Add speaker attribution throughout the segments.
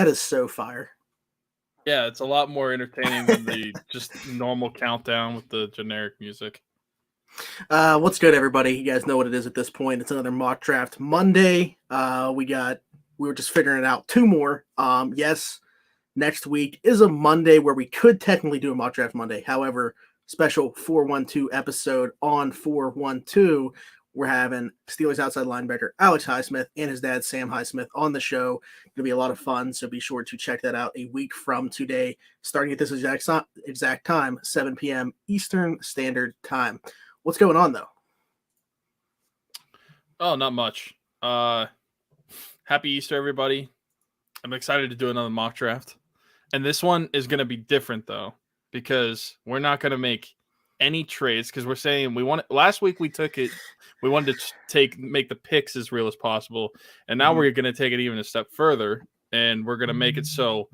Speaker 1: That is so fire.
Speaker 2: Yeah, it's a lot more entertaining than the just normal countdown with the generic music.
Speaker 1: What's good, everybody? You guys know what it is at this point. It's another mock draft Monday. We were just figuring it out. 2 more. Yes, next week is a Monday where we could technically do a mock draft Monday. However, special 412 episode on 412. We're having Steelers outside linebacker Alex Highsmith and his dad Sam Highsmith on the show. It's going to be a lot of fun, so be sure to check that out a week from today, starting at this exact time, 7 p.m. Eastern Standard Time. What's going on, though?
Speaker 2: Oh, not much. Happy Easter, everybody. I'm excited to do another mock draft. And this one is going to be different, though, because we're not going to make any trades because we're saying last week we wanted to make the picks as real as possible. And now we're going to take it even a step further, and we're going to make it so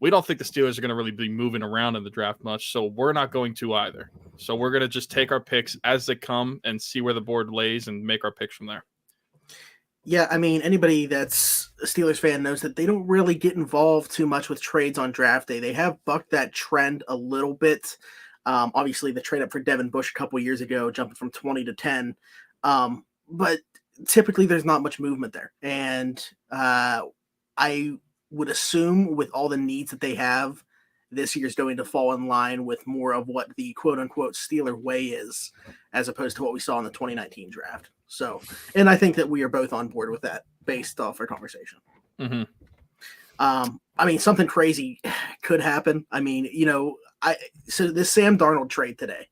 Speaker 2: we don't think the Steelers are going to really be moving around in the draft much, so we're not going to either. So we're going to just take our picks as they come and see where the board lays and make our picks from there.
Speaker 1: Yeah, I mean, anybody that's a Steelers fan knows that they don't really get involved too much with trades on draft day. They have bucked that trend a little bit. Obviously, the trade up for Devin Bush a couple of years ago, jumping from 20 to 10. But typically, there's not much movement there. And I would assume with all the needs that they have, this year's going to fall in line with more of what the quote-unquote Steeler way is, as opposed to what we saw in the 2019 draft. So, and I think that we are both on board with that based off our conversation.
Speaker 2: Mm-hmm.
Speaker 1: I mean, something crazy could happen. I mean, so this Sam Darnold trade today,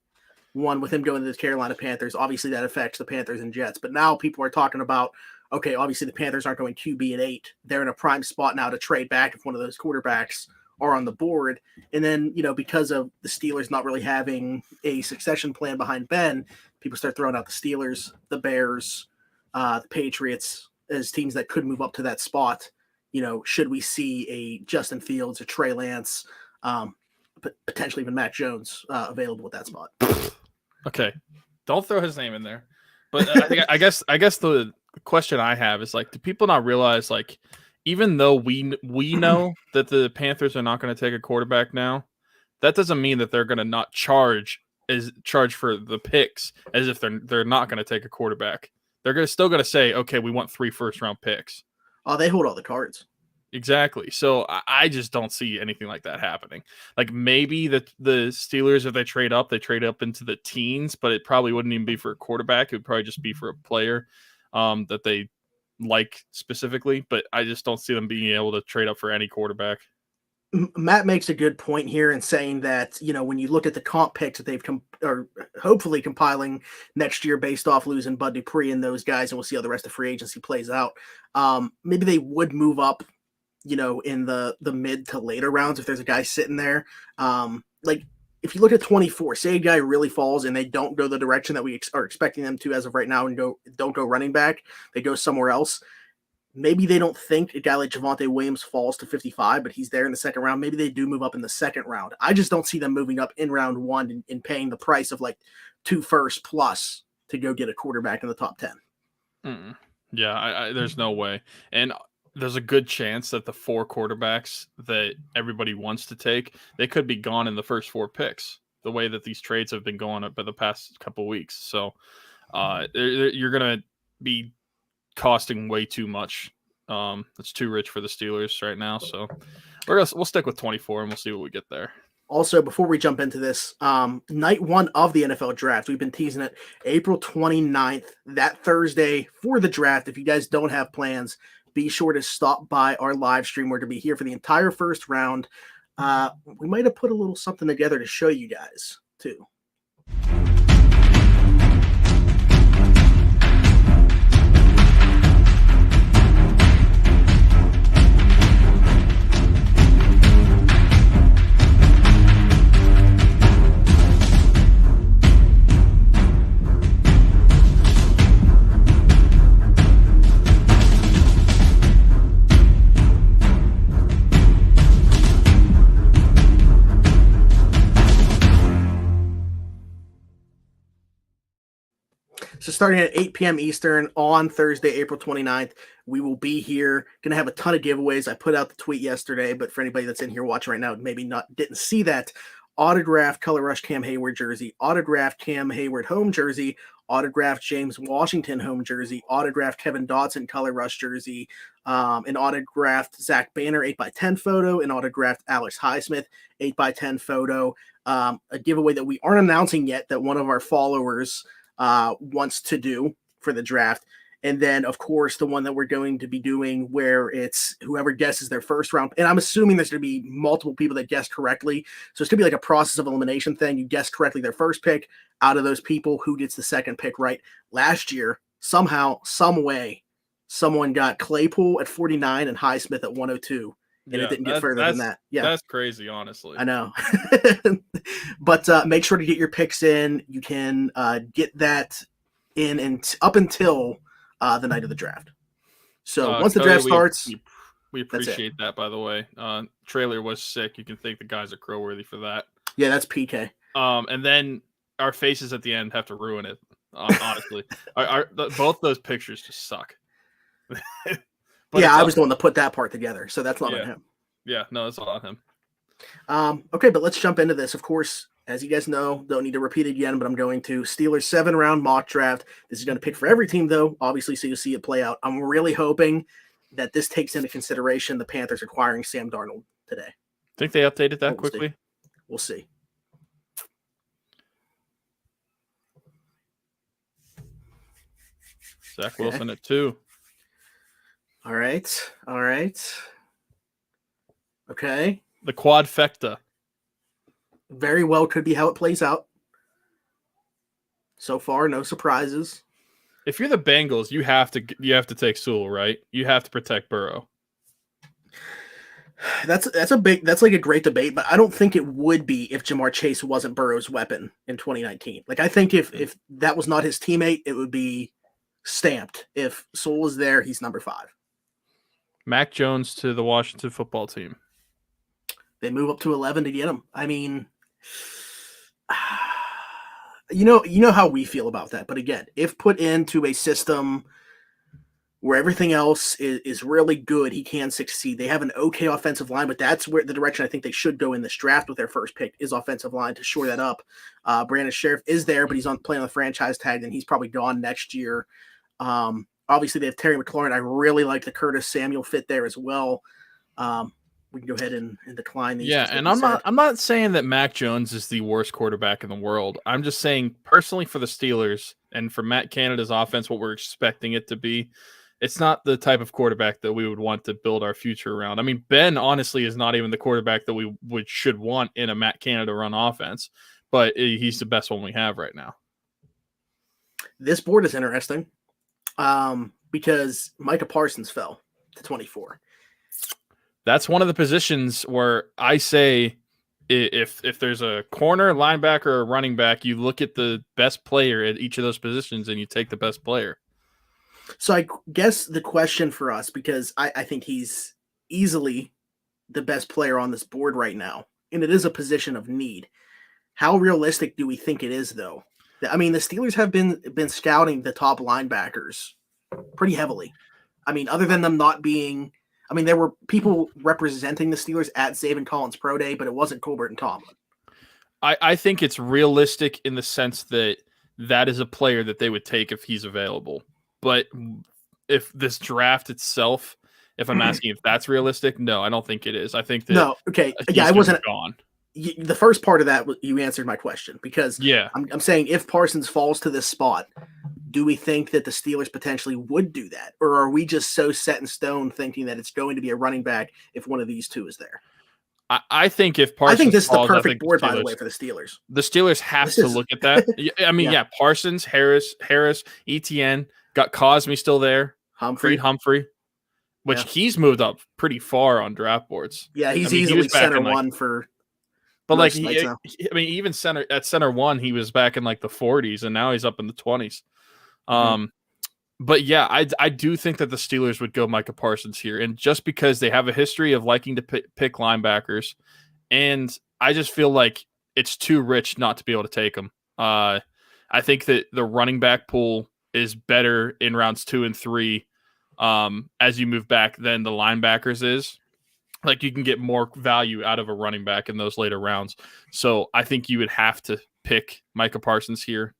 Speaker 1: one with him going to the Carolina Panthers, obviously that affects the Panthers and Jets, but now people are talking about, okay, obviously the Panthers aren't going QB at 8. They're in a prime spot now to trade back if one of those quarterbacks are on the board. And then, because of the Steelers not really having a succession plan behind Ben, people start throwing out the Steelers, the Bears, the Patriots as teams that could move up to that spot. Should we see a Justin Fields, a Trey Lance, potentially even Mack Jones available at that spot?
Speaker 2: Okay. Don't throw his name in there. But I guess the question I have is, do people not realize, even though we know that the Panthers are not going to take a quarterback now, that doesn't mean that they're going to not charge for the picks as if they're not going to take a quarterback. They're still going to say, okay, we want 3 first-round picks.
Speaker 1: Oh, they hold all the cards.
Speaker 2: Exactly. So I just don't see anything like that happening. Maybe the Steelers, if they trade up into the teens, but it probably wouldn't even be for a quarterback. It would probably just be for a player that they like specifically, but I just don't see them being able to trade up for any quarterback.
Speaker 1: Matt makes a good point here in saying that, when you look at the comp picks that they've hopefully compiling next year based off losing Bud Dupree and those guys, and we'll see how the rest of free agency plays out. Maybe they would move up, in the mid to later rounds if there's a guy sitting there. If you look at 24, say a guy really falls and they don't go the direction that we are expecting them to as of right now and don't go running back, they go somewhere else. Maybe they don't think a guy like Javonte Williams falls to 55, but he's there in the second round. Maybe they do move up in the second round. I just don't see them moving up in round 1 and paying the price of 2 firsts plus to go get a quarterback in the top 10.
Speaker 2: Yeah, there's no way. And there's a good chance that the 4 quarterbacks that everybody wants to take, they could be gone in the first 4 picks, the way that these trades have been going up by the past couple of weeks. So you're going to be costing way too much. It's too rich for the Steelers right now. So we'll stick with 24 and we'll see what we get there.
Speaker 1: Also, before we jump into this, night 1 of the NFL draft, we've been teasing it, April 29th, that Thursday for the draft. If you guys don't have plans, be sure to stop by our live stream. We're to be here for the entire first round. We might have put a little something together to show you guys, too. starting at 8 p.m. Eastern on Thursday, April 29th. We will be here. Going to have a ton of giveaways. I put out the tweet yesterday, but for anybody that's in here watching right now, maybe didn't see that. Autographed Color Rush Cam Hayward jersey, autographed Cam Hayward home jersey, autographed James Washington home jersey, autographed Kevin Dotson Color Rush jersey, an autographed Zach Banner 8x10 photo, an autographed Alex Highsmith 8x10 photo, a giveaway that we aren't announcing yet that one of our followers wants to do for the draft. And then, of course, the one that we're going to be doing where it's whoever guesses their first round. And I'm assuming there's going to be multiple people that guess correctly. So it's going to be like a process of elimination thing. You guess correctly their first pick. Out of those people, who gets the second pick right? Last year, somehow, some way, someone got Claypool at 49 and Highsmith at 102. And it didn't get further than that. Yeah,
Speaker 2: that's crazy, honestly.
Speaker 1: I know. But make sure to get your picks in. You can get that in and up until the night of the draft. So once the draft starts,
Speaker 2: we appreciate that. By the way, trailer was sick. You can thank the guys at Crowworthy for that.
Speaker 1: Yeah, that's PK.
Speaker 2: And then our faces at the end have to ruin it. Honestly, both those pictures just suck.
Speaker 1: Yeah, I was the one to put that part together, so that's not on him.
Speaker 2: Yeah, no, it's all on him.
Speaker 1: Okay, but let's jump into this. Of course, as you guys know, don't need to repeat it again, but I'm going to. Steelers 7-round mock draft. This is going to pick for every team, though, obviously, so you'll see it play out. I'm really hoping that this takes into consideration the Panthers acquiring Sam Darnold today.
Speaker 2: Think they updated that quickly?
Speaker 1: We'll see.
Speaker 2: Zach Wilson at 2.
Speaker 1: All right. Okay.
Speaker 2: The quadfecta.
Speaker 1: Very well could be how it plays out. So far, no surprises.
Speaker 2: If you're the Bengals, you have to take Sewell, right? You have to protect Burrow.
Speaker 1: That's like a great debate, but I don't think it would be if Jamar Chase wasn't Burrow's weapon in 2019. Like I think if that was not his teammate, it would be stamped. If Sewell is there, he's number 5.
Speaker 2: Mack Jones to the Washington football team.
Speaker 1: They move up to 11 to get him. I mean, you know how we feel about that. But again, if put into a system where everything else is really good, he can succeed. They have an okay offensive line, but that's where the direction I think they should go in this draft with their first pick is offensive line to shore that up. Brandon Sheriff is there, but he's playing on the franchise tag, and he's probably gone next year. Obviously, they have Terry McLaurin. I really like the Curtis Samuel fit there as well. We can go ahead and decline these.
Speaker 2: Yeah, and I'm not saying that Mac Jones is the worst quarterback in the world. I'm just saying personally for the Steelers and for Matt Canada's offense, what we're expecting it to be, it's not the type of quarterback that we would want to build our future around. I mean, Ben honestly is not even the quarterback that we should want in a Matt Canada run offense, but he's the best one we have right now.
Speaker 1: This board is interesting because Micah Parsons fell to 24.
Speaker 2: That's one of the positions where I say if there's a corner, linebacker, or running back, you look at the best player at each of those positions and you take the best player.
Speaker 1: So I guess the question for us, because I think he's easily the best player on this board right now, and it is a position of need. How realistic do we think it is, though? I mean, the Steelers have been scouting the top linebackers pretty heavily. I mean, other than them not being – I mean, there were people representing the Steelers at Zaven Collins Pro Day, but it wasn't Colbert and Tomlin.
Speaker 2: I think it's realistic in the sense that that is a player that they would take if he's available. But if this draft itself, if I'm asking if that's realistic, no, I don't think it is. I think that
Speaker 1: no, okay, yeah, I wasn't
Speaker 2: gone.
Speaker 1: The first part of that, you answered my question because I'm saying if Parsons falls to this spot, do we think that the Steelers potentially would do that? Or are we just so set in stone thinking that it's going to be a running back if one of these two is there?
Speaker 2: I think if Parsons
Speaker 1: I think this
Speaker 2: falls,
Speaker 1: is the perfect board, by the way, for the Steelers.
Speaker 2: The Steelers have to look at that. I mean, yeah, Parsons, Harris, ETN, got Cosme still there. Humphrey, which he's moved up pretty far on draft boards.
Speaker 1: Yeah, he's easily center one for...
Speaker 2: But like, even at center one, he was back in like the 40s, and now he's up in the 20s. But yeah, I do think that the Steelers would go Micah Parsons here, and just because they have a history of liking to pick linebackers, and I just feel like it's too rich not to be able to take them. I think that the running back pool is better in rounds 2 and 3 as you move back than the linebackers is. Like, you can get more value out of a running back in those later rounds. So I think you would have to pick Micah Parsons here.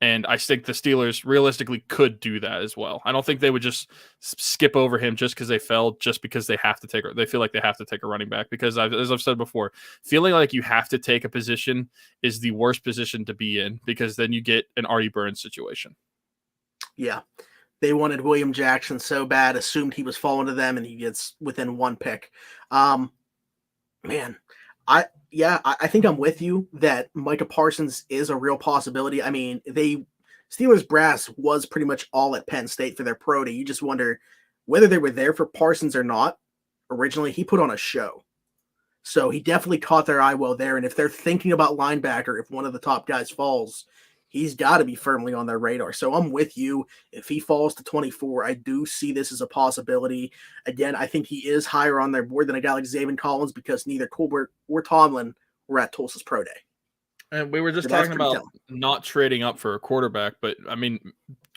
Speaker 2: And I think the Steelers realistically could do that as well. I don't think they would just skip over him just because they fell, just because they feel like they have to take a running back. Because as I've said before, feeling like you have to take a position is the worst position to be in, because then you get an Artie Burns situation.
Speaker 1: Yeah. They wanted William Jackson so bad, assumed he was falling to them, and he gets within one pick. Man, I think I'm with you that Micah Parsons is a real possibility. I mean, Steelers brass was pretty much all at Penn State for their pro day. You just wonder whether they were there for Parsons or not. Originally, he put on a show. So he definitely caught their eye well there. And if they're thinking about linebacker, if one of the top guys falls, he's got to be firmly on their radar. So I'm with you. If he falls to 24, I do see this as a possibility. Again, I think he is higher on their board than a guy like Zaven Collins, because neither Colbert or Tomlin were at Tulsa's pro day.
Speaker 2: And we were just talking about not trading up for a quarterback, but I mean,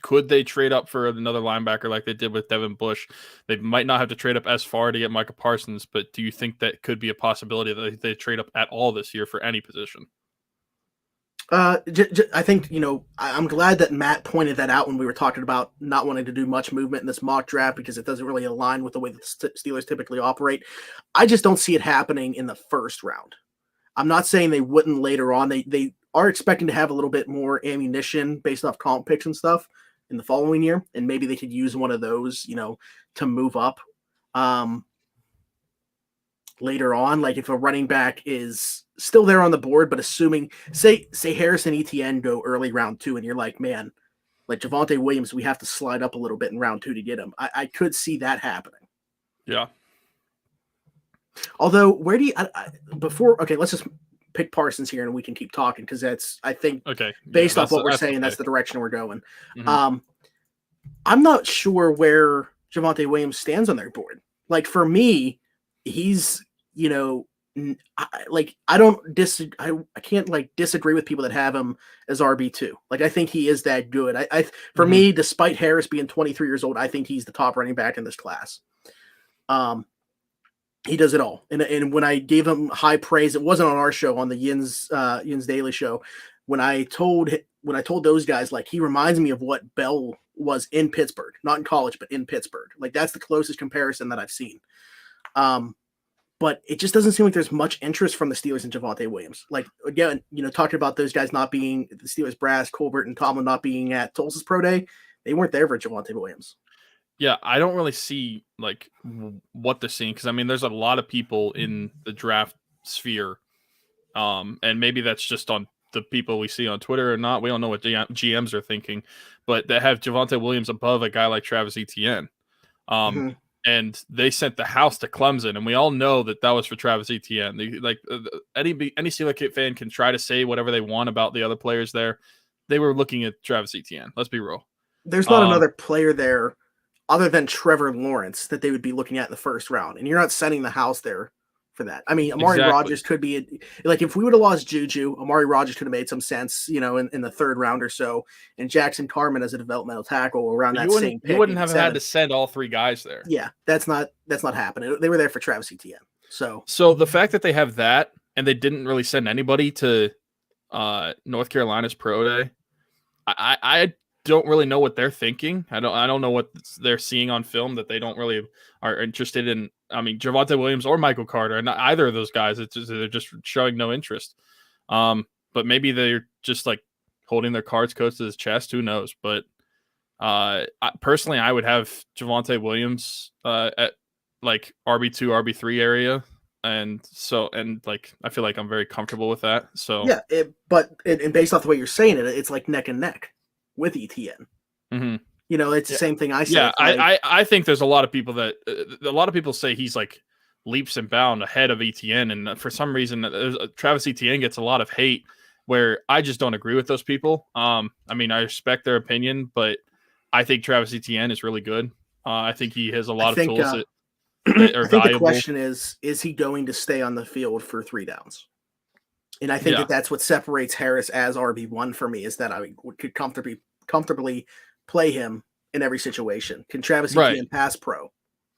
Speaker 2: could they trade up for another linebacker like they did with Devin Bush? They might not have to trade up as far to get Micah Parsons, but do you think that could be a possibility that they trade up at all this year for any position?
Speaker 1: I think, I'm glad that Matt pointed that out when we were talking about not wanting to do much movement in this mock draft, because it doesn't really align with the way the Steelers typically operate. I just don't see it happening in the first round. I'm not saying they wouldn't later on. They are expecting to have a little bit more ammunition based off comp picks and stuff in the following year, and maybe they could use one of those, to move up later on. Like, if a running back is still there on the board, but assuming, say Harrison Etienne go early round 2, and you're like, man, like Javonte Williams, we have to slide up a little bit in round 2 to get him. I could see that happening.
Speaker 2: Yeah.
Speaker 1: Although, where do you let's just pick Parsons here and we can keep talking, because that's, I think, based off what we're saying, that's the direction we're going. Mm-hmm. I'm not sure where Javonte Williams stands on their board. Like, for me, he's, I can't disagree with people that have him as RB2. Like, I think he is that good. For me, despite Harris being 23 years old, I think he's the top running back in this class. He does it all. And when I gave him high praise, it wasn't on our show, on the Yin's Daily Show. When I told those guys, like, he reminds me of what Bell was in Pittsburgh, not in college, but in Pittsburgh. Like, that's the closest comparison that I've seen. But it just doesn't seem like there's much interest from the Steelers in Javonte Williams. Like, again, talking about those guys not being, the Steelers brass, Colbert and Tomlin not being at Tulsa's pro day, they weren't there for Javonte Williams.
Speaker 2: Yeah, I don't really see like what they're seeing, because I mean, there's a lot of people in the draft sphere, and maybe that's just on the people we see on Twitter or not. We don't know what GMs are thinking, but they have Javonte Williams above a guy like Travis Etienne. And they sent the house to Clemson, and we all know that was for Travis Etienne. Any Steelers fan can try to say whatever they want about the other players there. They were looking at Travis Etienne. Let's be real.
Speaker 1: There's not another player there other than Trevor Lawrence that they would be looking at in the first round, and you're not sending the house there for that. I mean, Amari Rodgers could be if we would have lost Juju, Amari Rodgers could have made some sense, in the third round or so, and Jackson Carman as a developmental tackle around that same pick.
Speaker 2: You wouldn't have had to send all 3 guys there.
Speaker 1: Yeah, that's not happening. They were there for Travis Etienne. So
Speaker 2: the fact that they have that, and they didn't really send anybody to North Carolina's pro day, I don't really know what they're thinking. I don't know what they're seeing on film that they don't really are interested in. I mean, Javonte Williams or Michael Carter, and not either of those guys. They're just showing no interest. But maybe they're just like holding their cards close to his chest. Who knows? But personally, I would have Javonte Williams at like RB2, RB3 area. And I feel like I'm very comfortable with that. So
Speaker 1: yeah, but based off the way you're saying it, it's like neck and neck with Etienne.
Speaker 2: Mm-hmm.
Speaker 1: It's the same thing I say.
Speaker 2: Yeah, I think there's a lot of people that a lot of people say he's like leaps and bounds ahead of Etienne, and for some reason Travis Etienne gets a lot of hate, where I just don't agree with those people. I mean, I respect their opinion, but I think Travis Etienne is really good. I think he has a lot of tools that are
Speaker 1: I think
Speaker 2: valuable.
Speaker 1: The question is he going to stay on the field for 3 downs? And I think that's what separates Harris as RB1 for me, is that I could comfortably play him in every situation? Can Travis Etienne pass pro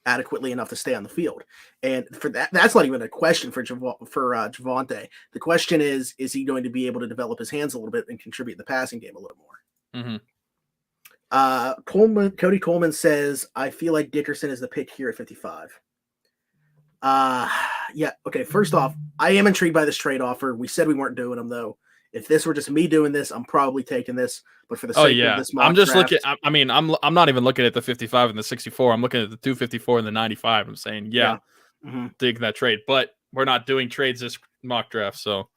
Speaker 1: adequately enough to stay on the field? And for that's not even a question for Javonte. The question is he going to be able to develop his hands a little bit and contribute in the passing game a little more? Cody Coleman says, I feel like Dickerson is the pick here at 55. Yeah. Okay. First off, I am intrigued by this trade offer. We said we weren't doing them though. If this were just me doing this, I'm probably taking this. But for the sake of this mock
Speaker 2: I'm just
Speaker 1: draft,
Speaker 2: looking. I mean, I'm not even looking at the 55 and the 64. I'm looking at the 254 and the 95. I'm saying, dig that trade. But we're not doing trades this mock draft, so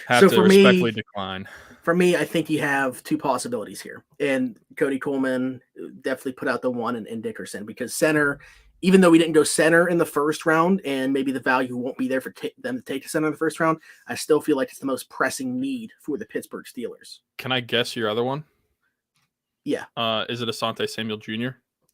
Speaker 2: have to respectfully decline.
Speaker 1: For me, I think you have two possibilities here. And Cody Coleman definitely put out the one in Dickerson, because center, even though we didn't go center in the first round and maybe the value won't be there for them to take a center in the first round, I still feel like it's the most pressing need for the Pittsburgh Steelers.
Speaker 2: Can I guess your other one?
Speaker 1: Yeah.
Speaker 2: Is it Asante Samuel Jr.?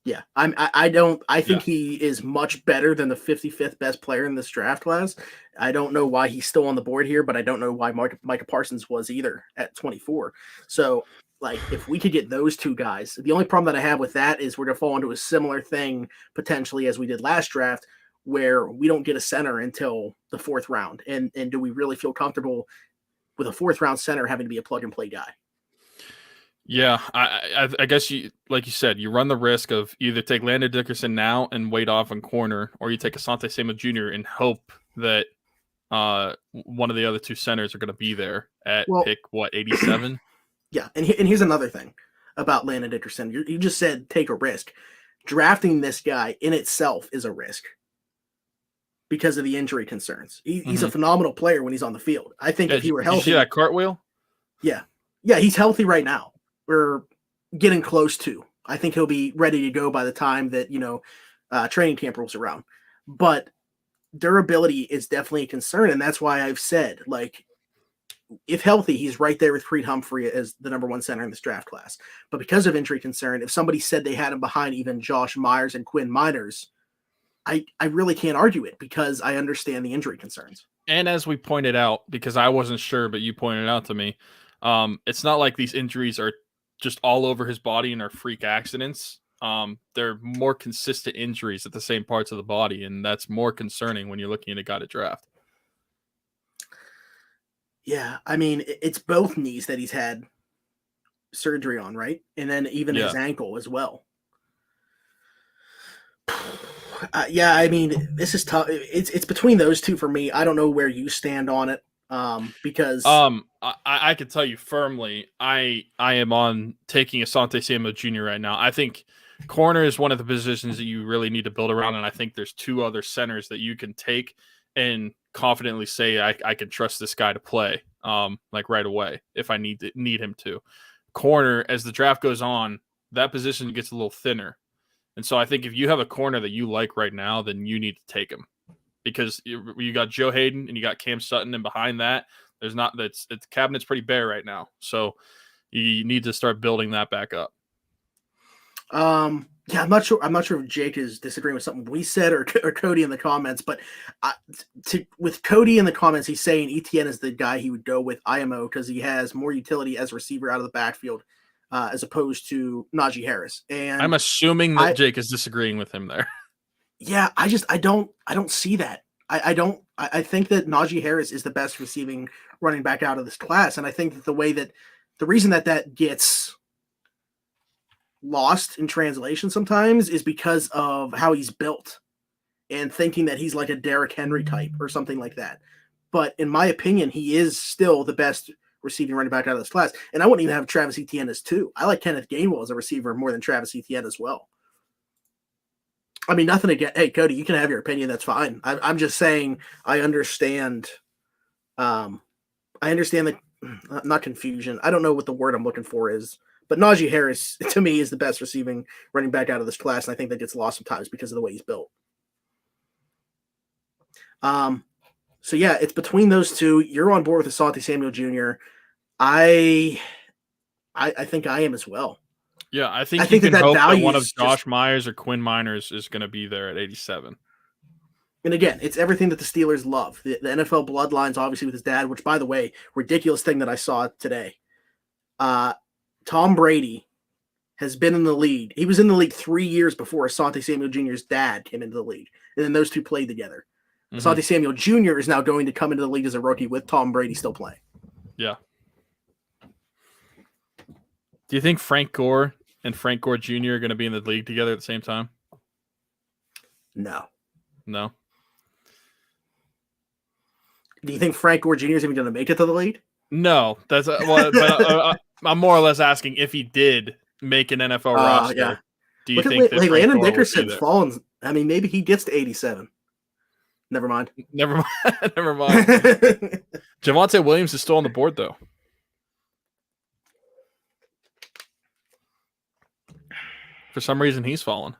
Speaker 1: Yeah. I think he is much better than the 55th best player in this draft class. I don't know why he's still on the board here, but I don't know why Micah Parsons was either at 24. So, like, if we could get those two guys, the only problem that I have with that is we're going to fall into a similar thing potentially as we did last draft, where we don't get a center until the fourth round. And do we really feel comfortable with a fourth round center having to be a plug and play guy?
Speaker 2: Yeah, I guess you, like you said, you run the risk of either take Landon Dickerson now and wait off on corner, or you take Asante Samuel Jr. and hope that one of the other two centers are going to be there at pick 87.
Speaker 1: Yeah, and here's another thing about Landon Dickerson. You just said take a risk. Drafting this guy in itself is a risk because of the injury concerns. He's a phenomenal player when he's on the field. I think if he were healthy,
Speaker 2: did you see that cartwheel?
Speaker 1: Yeah, he's healthy right now. We're getting close to. I think he'll be ready to go by the time that training camp rolls around. But durability is definitely a concern, and that's why I've said, like, if healthy, he's right there with Creed Humphrey as the number one center in this draft class. But because of injury concern, if somebody said they had him behind even Josh Myers and Quinn Miners, I really can't argue it because I understand the injury concerns.
Speaker 2: And as we pointed out, because I wasn't sure, but you pointed out to me, it's not like these injuries are just all over his body and are freak accidents. They're more consistent injuries at the same parts of the body, and that's more concerning when you're looking at a guy to draft.
Speaker 1: Yeah, I mean, it's both knees that he's had surgery on, right? And then even his ankle as well. I mean, this is tough. It's between those two for me. I don't know where you stand on it. Because
Speaker 2: I can tell you firmly, I am on taking Asante Samuel Jr. right now. I think corner is one of the positions that you really need to build around, and I think there's two other centers that you can take and confidently say I can trust this guy to play, like right away if I need him to. Corner, as the draft goes on, that position gets a little thinner, and so I think if you have a corner that you like right now, then you need to take him. Because you got Joe Hayden and you got Cam Sutton, and behind that, the cabinet's pretty bare right now. So you need to start building that back up.
Speaker 1: Yeah, I'm not sure if Jake is disagreeing with something we said or Cody in the comments, but with Cody in the comments, he's saying Etienne is the guy he would go with IMO because he has more utility as a receiver out of the backfield as opposed to Najee Harris. And
Speaker 2: I'm assuming that Jake is disagreeing with him there.
Speaker 1: Yeah, I don't see that. I think that Najee Harris is the best receiving running back out of this class. And I think that the reason that gets lost in translation sometimes is because of how he's built and thinking that he's like a Derrick Henry type or something like that. But in my opinion, he is still the best receiving running back out of this class. And I wouldn't even have Travis Etienne as two. I like Kenneth Gainwell as a receiver more than Travis Etienne as well. I mean, nothing against. Hey, Cody, you can have your opinion. That's fine. I'm just saying I understand. I understand the not confusion. I don't know what the word I'm looking for is, but Najee Harris to me is the best receiving running back out of this class, and I think that gets lost sometimes because of the way he's built. So yeah, it's between those two. You're on board with Asante Samuel Jr. I think I am as well.
Speaker 2: Yeah, I think you can hope that one of Josh Myers or Quinn Miners is going to be there at 87.
Speaker 1: And again, it's everything that the Steelers love. The NFL bloodlines, obviously, with his dad, which, by the way, ridiculous thing that I saw today. Tom Brady has been in the league. He was in the league 3 years before Asante Samuel Jr.'s dad came into the league. And then those two played together.
Speaker 2: Mm-hmm.
Speaker 1: Asante Samuel Jr. is now going to come into the league as a rookie with Tom Brady still playing.
Speaker 2: Yeah. Do you think Frank Gore and Frank Gore Jr. are going to be in the league together at the same time?
Speaker 1: No.
Speaker 2: No.
Speaker 1: Do you think Frank Gore Jr. is even going to make it to the league?
Speaker 2: No. That's but I'm more or less asking if he did make an NFL roster.
Speaker 1: Yeah.
Speaker 2: Do you
Speaker 1: Look
Speaker 2: think
Speaker 1: at Landon
Speaker 2: Dickerson's
Speaker 1: fallen? I mean, maybe he gets to 87. Never mind.
Speaker 2: Never mind. Never mind. Javonte Williams is still on the board, though. For some reason, he's fallen.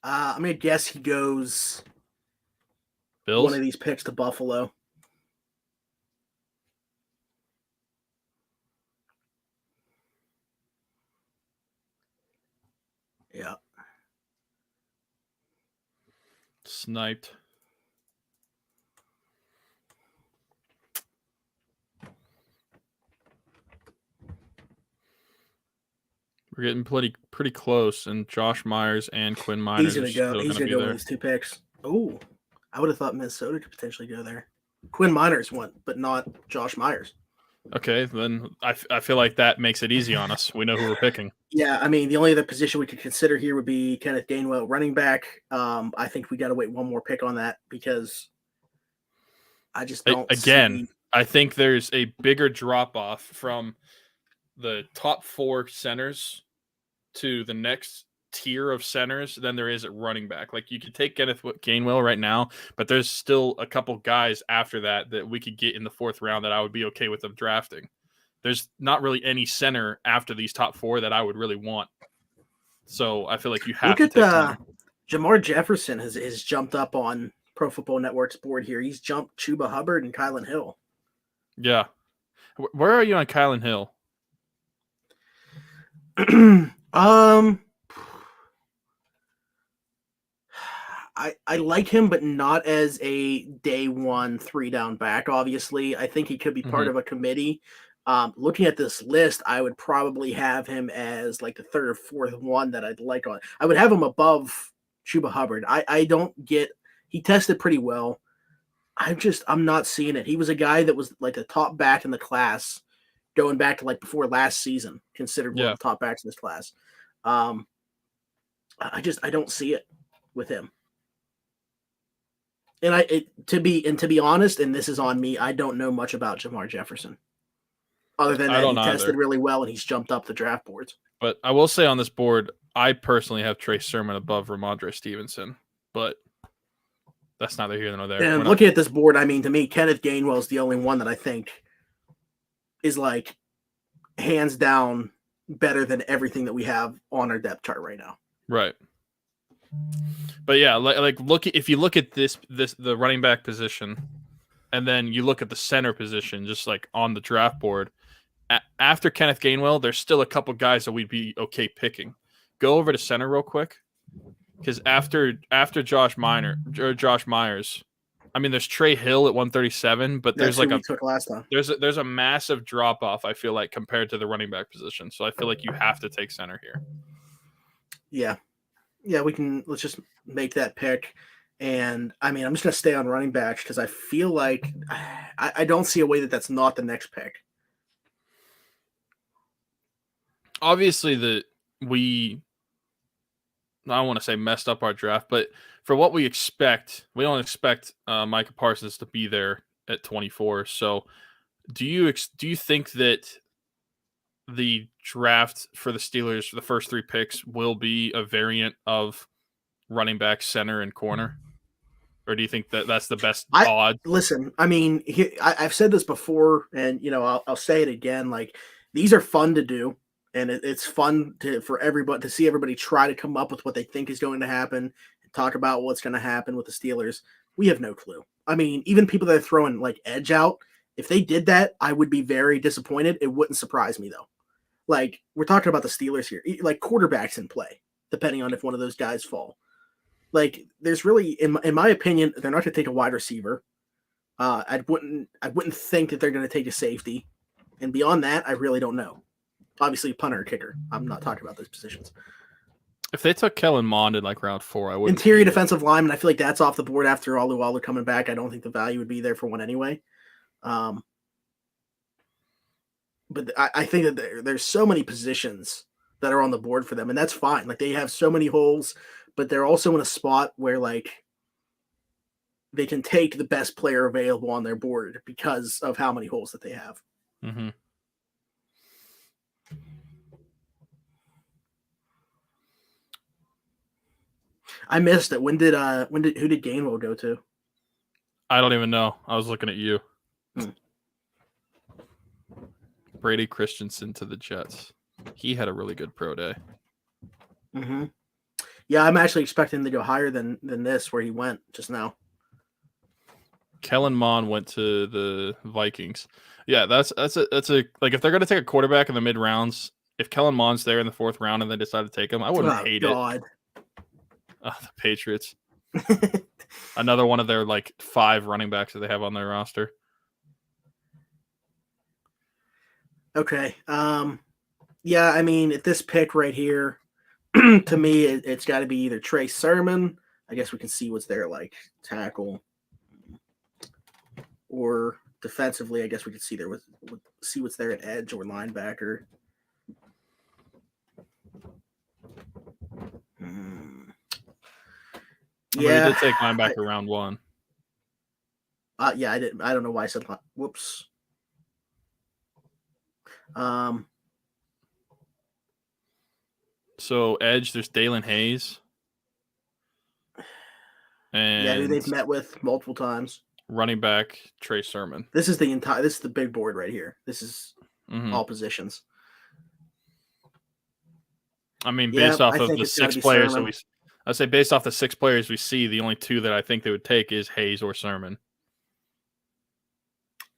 Speaker 1: I'm going to guess he goes
Speaker 2: Bills?
Speaker 1: one of these picks to Buffalo. Yeah.
Speaker 2: Sniped. We're getting pretty close, and Josh Myers and Quinn Miners
Speaker 1: He's going to go with these two picks. Oh, I would have thought Minnesota could potentially go there. Quinn Miners went, but not Josh Myers.
Speaker 2: Okay, then I feel like that makes it easy on us. We know who we're picking.
Speaker 1: Yeah, I mean, the only other position we could consider here would be Kenneth Gainwell, running back. I think we got to wait one more pick on that because I just don't see...
Speaker 2: I think there's a bigger drop-off from the top 4 centers to the next tier of centers than there is at running back. Like, you could take Kenneth Gainwell right now, but there's still a couple guys after that we could get in the 4th round that I would be okay with them drafting. There's not really any center after these top 4 that I would really want. So I feel like you have to take
Speaker 1: Jamar Jefferson has jumped up on Pro Football Network's board here. He's jumped Chuba Hubbard and Kylan Hill.
Speaker 2: Yeah. Where are you on Kylan Hill?
Speaker 1: I like him, but not as a day 1 3-down back. Obviously, I think he could be part of a committee. Looking at this list, I would probably have him as like the 3rd or 4th one that I'd like on. I would have him above Chuba Hubbard. I don't get. He tested pretty well. I'm not seeing it. He was a guy that was like the top back in the class, going back to like before last season, considered one of the top backs in this class. I don't see it with him. And to be honest, and this is on me, I don't know much about Jamar Jefferson. Other than that, he tested really well and he's jumped up the draft boards.
Speaker 2: But I will say on this board, I personally have Trey Sermon above Ramondre Stevenson, but that's neither here nor there.
Speaker 1: And looking at this board, I mean, to me, Kenneth Gainwell is the only one that I think is like hands down better than everything that we have on our depth chart right now.
Speaker 2: Right. But yeah, if you look at the running back position, and then you look at the center position, just like on the draft board, after Kenneth Gainwell, there's still a couple guys that we'd be okay picking. Go over to center real quick, because after Josh Myers, I mean, there's Trey Hill at 137, but there's like
Speaker 1: took last time.
Speaker 2: There's a massive drop off. I feel like compared to the running back position, so I feel like you have to take center here.
Speaker 1: Yeah. Yeah, let's just make that pick. And I mean, I'm just going to stay on running backs because I feel like I don't see a way that's not the next pick.
Speaker 2: Obviously, I don't want to say messed up our draft, but for what we expect, we don't expect Micah Parsons to be there at 24. So do you think that the draft for the Steelers for the first 3 picks will be a variant of running back, center, and corner? Or do you think that that's the best odds?
Speaker 1: Listen, I mean, I've said this before, and I'll say it again. Like, these are fun to do, and it's fun for everybody to see everybody try to come up with what they think is going to happen and talk about what's going to happen with the Steelers. We have no clue. I mean, even people that are throwing like edge out, if they did that, I would be very disappointed. It wouldn't surprise me though. Like, we're talking about the Steelers here, like quarterbacks in play, depending on if one of those guys fall. Like, there's really, in my opinion, they're not going to take a wide receiver. I wouldn't think that they're going to take a safety, and beyond that, I really don't know. obviously punter or kicker. I'm not talking about those positions.
Speaker 2: If they took Kellen Mond in like round 4, I wouldn't.
Speaker 1: Interior defensive lineman, I feel like that's off the board after Alualu coming back. I don't think the value would be there for one anyway. But I think that there's so many positions that are on the board for them, and that's fine. Like, they have so many holes, but they're also in a spot where, like, they can take the best player available on their board because of how many holes that they have.
Speaker 2: Mm-hmm.
Speaker 1: I missed it. Who did Gainwell go to?
Speaker 2: I don't even know. I was looking at you. Brady Christensen to the Jets. He had a really good pro day.
Speaker 1: Mm-hmm. Yeah, I'm actually expecting him to go higher than this, where he went just now.
Speaker 2: Kellen Mond went to the Vikings. Yeah, that's a like, if they're gonna take a quarterback in the mid rounds, if Kellen Mond's there in the 4th round and they decide to take him, I wouldn't hate it. Oh, the Patriots. Another one of their like 5 running backs that they have on their roster.
Speaker 1: Okay. Yeah, I mean, at this pick right here, to me, it's got to be either Trey Sermon. I guess we can see what's there, like tackle, or defensively. I guess we could see see what's there at edge or linebacker.
Speaker 2: Yeah, he did take linebacker round 1.
Speaker 1: Yeah, I didn't. I don't know why I said. Whoops.
Speaker 2: So edge, there's Dalen Hayes. And
Speaker 1: who they've met with multiple times.
Speaker 2: Running back Trey Sermon.
Speaker 1: This is the big board right here. This is all positions.
Speaker 2: I mean, based off of the 6 players that I say based off the 6 players we see, the only 2 that I think they would take is Hayes or Sermon.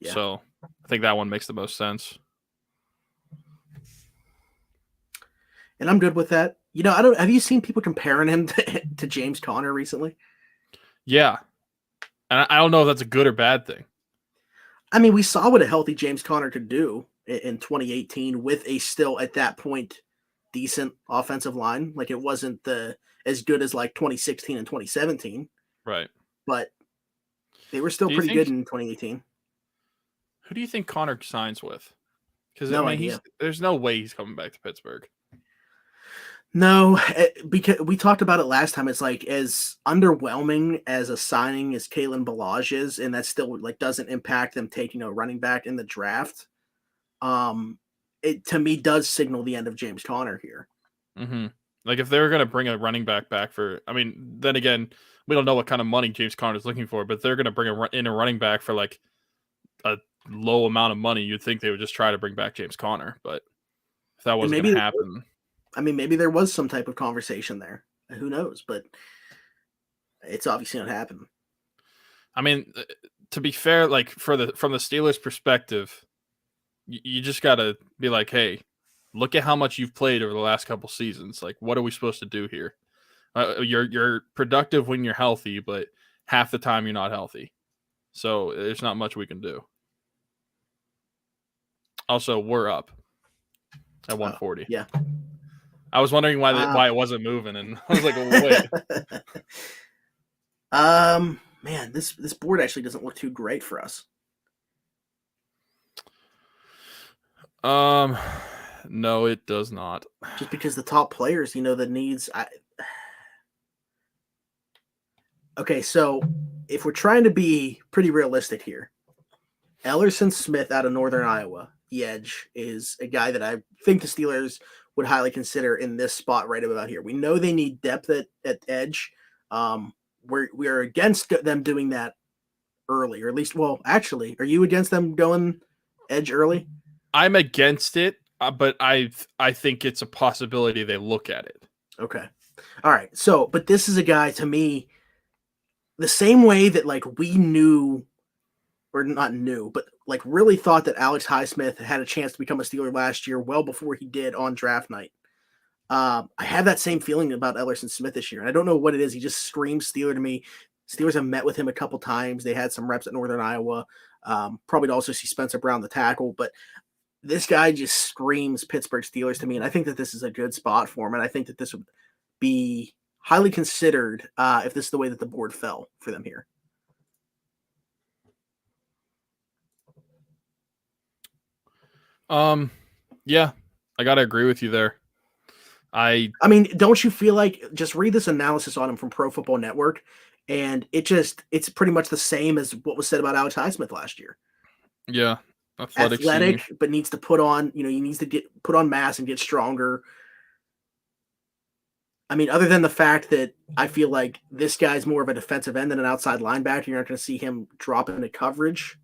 Speaker 2: Yeah. So I think that one makes the most sense.
Speaker 1: And I'm good with that. You know, have you seen people comparing him to James Conner recently?
Speaker 2: Yeah. And I don't know if that's a good or bad thing.
Speaker 1: I mean, we saw what a healthy James Conner could do in 2018 with a still at that point decent offensive line. Like, it wasn't as good as like 2016 and 2017.
Speaker 2: Right.
Speaker 1: But they were still pretty good in 2018.
Speaker 2: Who do you think Conner signs with? Because there's no way he's coming back to Pittsburgh.
Speaker 1: No, because we talked about it last time. It's like, as underwhelming as a signing as Kalen Ballage is, and that still like doesn't impact them taking a running back in the draft. It to me does signal the end of James Conner here.
Speaker 2: Mm-hmm. Like, if they were going to bring a running back for, I mean, then again, we don't know what kind of money James Conner is looking for, but they're going to bring in a running back for like a low amount of money. You'd think they would just try to bring back James Conner, but if that wasn't going to happen.
Speaker 1: I mean, maybe there was some type of conversation there. Who knows? But it's obviously not happening.
Speaker 2: I mean, to be fair, like from the Steelers' perspective, you just got to be like, hey, look at how much you've played over the last couple seasons. Like, what are we supposed to do here? You're productive when you're healthy, but half the time you're not healthy. So there's not much we can do. Also, we're up at 140.
Speaker 1: Yeah.
Speaker 2: I was wondering why it wasn't moving, and I was like,
Speaker 1: oh, wait. Man, this board actually doesn't look too great for us.
Speaker 2: No, it does not.
Speaker 1: Just because the top players, the needs. Okay, so if we're trying to be pretty realistic here, Ellerson Smith out of Northern Iowa, the edge, is a guy that I think the Steelers would highly consider in this spot right about here. We know they need depth at edge. We are against them doing that early, or at least, well, actually, are you against them going edge early?
Speaker 2: I'm against it, but I think it's a possibility they look at it.
Speaker 1: Okay. All right. So, but this is a guy, to me, the same way that like we knew, or not knew, but like really thought that Alex Highsmith had a chance to become a Steeler last year, well before he did on draft night. I have that same feeling about Ellerson Smith this year. And I don't know what it is. He just screams Steeler to me. Steelers have met with him a couple times. They had some reps at Northern Iowa. Probably to also see Spencer Brown, the tackle. But this guy just screams Pittsburgh Steelers to me, and I think that this is a good spot for him, and I think that this would be highly considered if this is the way that the board fell for them here.
Speaker 2: Yeah, I gotta agree with you there.
Speaker 1: I mean, don't you feel like, just read this analysis on him from Pro Football Network, and it's pretty much the same as what was said about Alex Highsmith last year.
Speaker 2: Yeah,
Speaker 1: athletic, but needs to put on, he needs to put on mass and get stronger. I mean, other than the fact that I feel like this guy's more of a defensive end than an outside linebacker, you're not going to see him drop into coverage.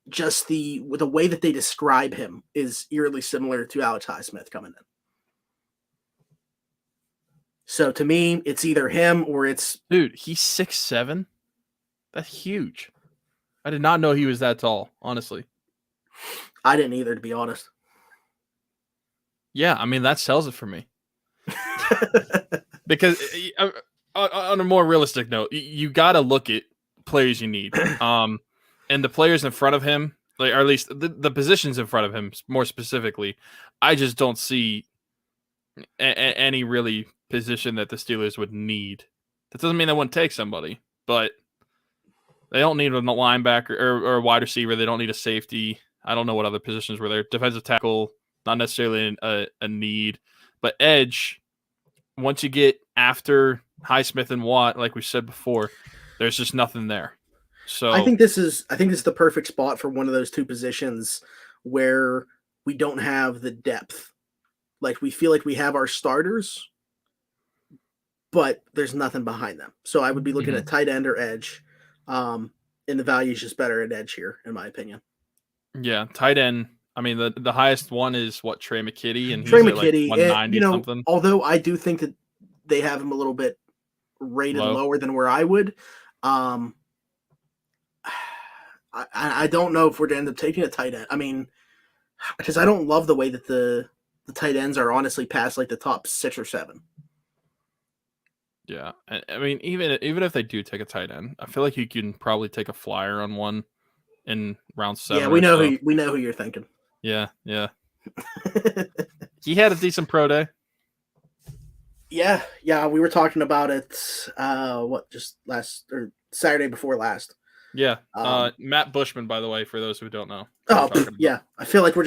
Speaker 1: Just the way that they describe him is eerily similar to Alex Highsmith coming in. So to me, it's either him or it's...
Speaker 2: Dude, he's 6'7". That's huge. I did not know he was that tall, honestly.
Speaker 1: I didn't either, to be honest.
Speaker 2: Yeah, I mean, that sells it for me. Because on a more realistic note, you got to look at players you need. And the players in front of him, or at least the positions in front of him, more specifically, I just don't see any really position that the Steelers would need. That doesn't mean they wouldn't take somebody, but they don't need a linebacker or a wide receiver. They don't need a safety. I don't know what other positions were there. Defensive tackle, not necessarily a need, but edge. Once you get after Highsmith and Watt, like we said before, there's just nothing there. So
Speaker 1: I think this is the perfect spot for one of those two positions where we don't have the depth. Like, we feel like we have our starters, but there's nothing behind them. So I would be looking at tight end or edge. And the value is just better at edge here, in my opinion.
Speaker 2: Yeah, tight end. I mean, the highest one is what, Trey McKitty, and he's
Speaker 1: Trey
Speaker 2: at
Speaker 1: McKitty,
Speaker 2: like 190 something.
Speaker 1: Although I do think that they have him a little bit rated lower than where I would. I don't know if we're going to end up taking a tight end. I mean, because I don't love the way that the tight ends are honestly past like the top 6 or 7.
Speaker 2: Yeah, I mean, even if they do take a tight end, I feel like you can probably take a flyer on one in round 7.
Speaker 1: Yeah, we know who you're thinking.
Speaker 2: Yeah. He had a decent pro day.
Speaker 1: Yeah, we were talking about it. Just Saturday before last.
Speaker 2: Yeah, Matt Bushman, by the way, for those who don't know.
Speaker 1: Oh, yeah. I feel like we're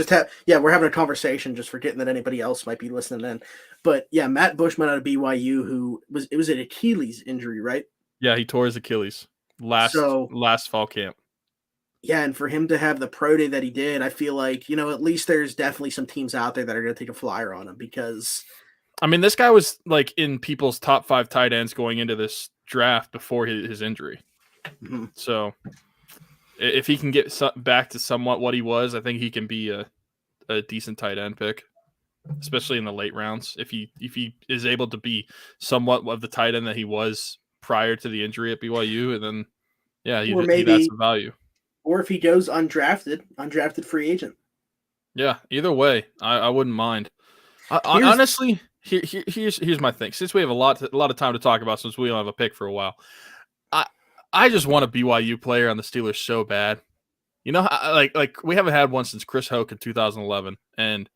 Speaker 1: having a conversation, just forgetting that anybody else might be listening in. But yeah, Matt Bushman out of BYU, it was an Achilles injury, right?
Speaker 2: Yeah, he tore his Achilles last fall camp.
Speaker 1: Yeah, and for him to have the pro day that he did, I feel like, at least there's definitely some teams out there that are going to take a flyer on him, because...
Speaker 2: I mean, this guy was like in people's top 5 tight ends going into this draft before his injury.
Speaker 1: Mm-hmm.
Speaker 2: So if he can get back to somewhat what he was, I think he can be a decent tight end pick, especially in the late rounds. If he is able to be somewhat of the tight end that he was prior to the injury at BYU, and then he'd add some value.
Speaker 1: Or if he goes undrafted free agent. Yeah,
Speaker 2: either way, I wouldn't mind. Honestly, here's my thing. Since we have a lot of time to talk about, since we don't have a pick for a while, I just want a BYU player on the Steelers so bad. Like we haven't had one since Chris Hoke in 2011, and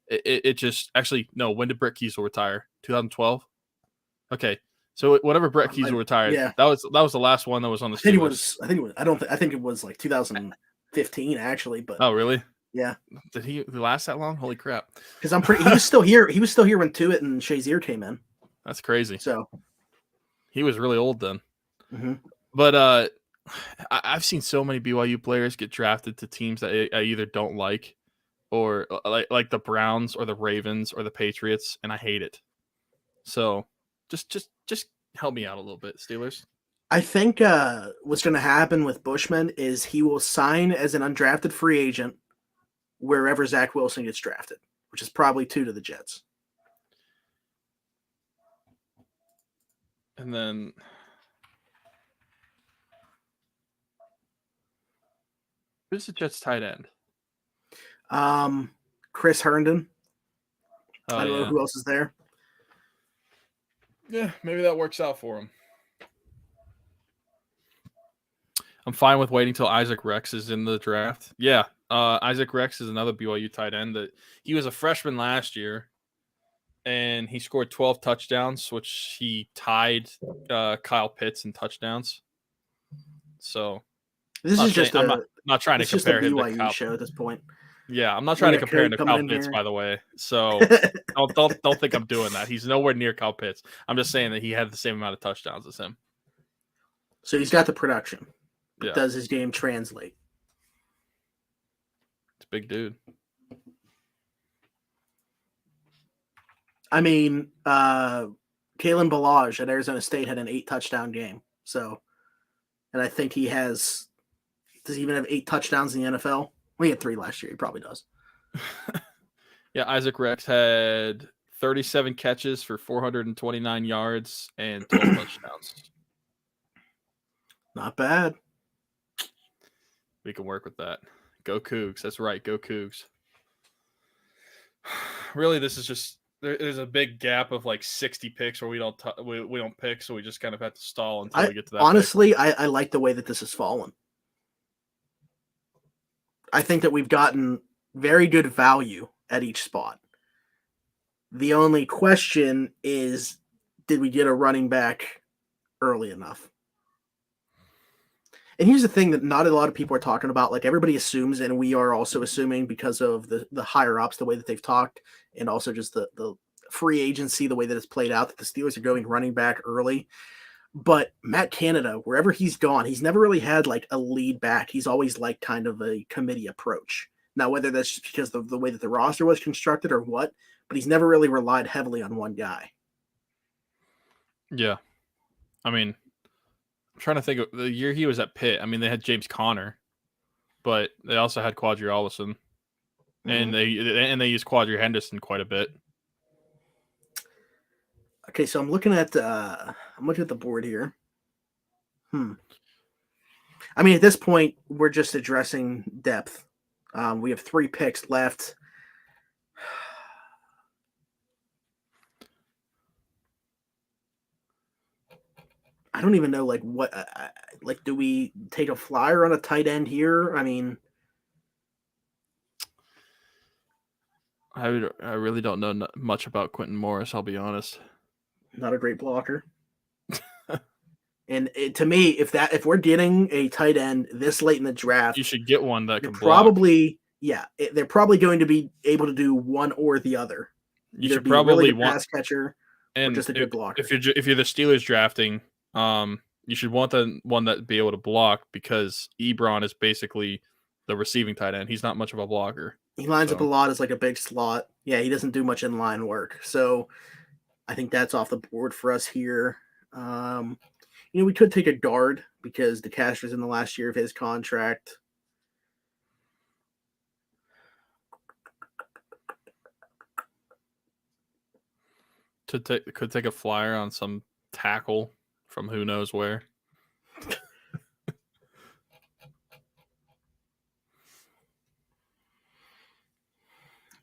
Speaker 2: it just when did Brett Kiesel retire? 2012. Okay, so whenever Brett Kiesel retired, that was the last one that was on the Steelers.
Speaker 1: I think it was like 2015 actually, but
Speaker 2: oh really?
Speaker 1: Yeah.
Speaker 2: Did he last that long? Holy crap!
Speaker 1: Because he was still here. He was still here when Tuitt and Shazier came in.
Speaker 2: That's crazy.
Speaker 1: So
Speaker 2: he was really old then.
Speaker 1: Mm-hmm.
Speaker 2: But I've seen so many BYU players get drafted to teams that I either don't like, or like the Browns or the Ravens or the Patriots, and I hate it. So just help me out a little bit, Steelers.
Speaker 1: I think what's going to happen with Bushman is he will sign as an undrafted free agent wherever Zach Wilson gets drafted, which is probably 2 to the Jets.
Speaker 2: And then who's the Jets tight end?
Speaker 1: Chris Herndon.
Speaker 2: Oh,
Speaker 1: I don't know who else is there.
Speaker 2: Yeah, maybe that works out for him. I'm fine with waiting till Isaac Rex is in the draft. Yeah, Isaac Rex is another BYU tight end that he was a freshman last year, and he scored 12 touchdowns, which he tied Kyle Pitts in touchdowns. So
Speaker 1: This is just
Speaker 2: I'm not trying to compare him to
Speaker 1: BYU
Speaker 2: Kyle.
Speaker 1: show at this point.
Speaker 2: Yeah, I'm not trying to compare him to Kyle Pitts, by the way. So don't think I'm doing that. He's nowhere near Kyle Pitts. I'm just saying that he had the same amount of touchdowns as him.
Speaker 1: So he's got the production. But
Speaker 2: Yeah.
Speaker 1: does his game translate?
Speaker 2: It's a big dude.
Speaker 1: I mean, Kalen Ballage at Arizona State had an 8-touchdown game. So, and I think he does he even have 8 touchdowns in the NFL? Well, he had 3 last year. He probably does.
Speaker 2: Yeah, Isaac Rex had 37 catches for 429 yards and 12 touchdowns.
Speaker 1: Not bad.
Speaker 2: We can work with that. Go Cougs. That's right. Go Cougs. Really, this is just there's a big gap of like 60 picks where we don't pick, so we just kind of have to stall until we get to that.
Speaker 1: Honestly, I like the way that this has fallen. I think that we've gotten very good value at each spot. The only question is, did we get a running back early enough? And here's the thing that not a lot of people are talking about. Like, everybody assumes, and we are also assuming because of the higher ups, the way that they've talked, and also just the free agency, the way that it's played out, that the Steelers are going running back early. But Matt Canada, wherever he's gone, he's never really had like a lead back. He's always like kind of a committee approach. Now, whether that's just because of the way that the roster was constructed or what, but he's never really relied heavily on one guy.
Speaker 2: Yeah. I mean, I'm trying to think of the year he was at Pitt. I mean, they had James Conner, but they also had Quadri Allison, and they used Quadri Henderson quite a bit.
Speaker 1: Okay, so I'm looking at the board here. I mean, at this point, we're just addressing depth. We have 3 picks left. I don't even know, like, what, like, do we take a flyer on a tight end here? I mean,
Speaker 2: I really don't know much about Quentin Morris, I'll be honest.
Speaker 1: Not a great blocker. And to me, if we're getting a tight end this late in the draft,
Speaker 2: you should get one that can
Speaker 1: probably block. They're probably going to be able to do one or the other.
Speaker 2: You should probably want
Speaker 1: pass catcher
Speaker 2: and
Speaker 1: or just a good blocker.
Speaker 2: If you're the Steelers drafting, you should want the one that be able to block, because Ebron is basically the receiving tight end. He's not much of a blocker.
Speaker 1: He lines up a lot as like a big slot. Yeah, he doesn't do much in-line work. So I think that's off the board for us here. We could take a guard because DeCastro's in the last year of his contract.
Speaker 2: Could take a flyer on some tackle from who knows where.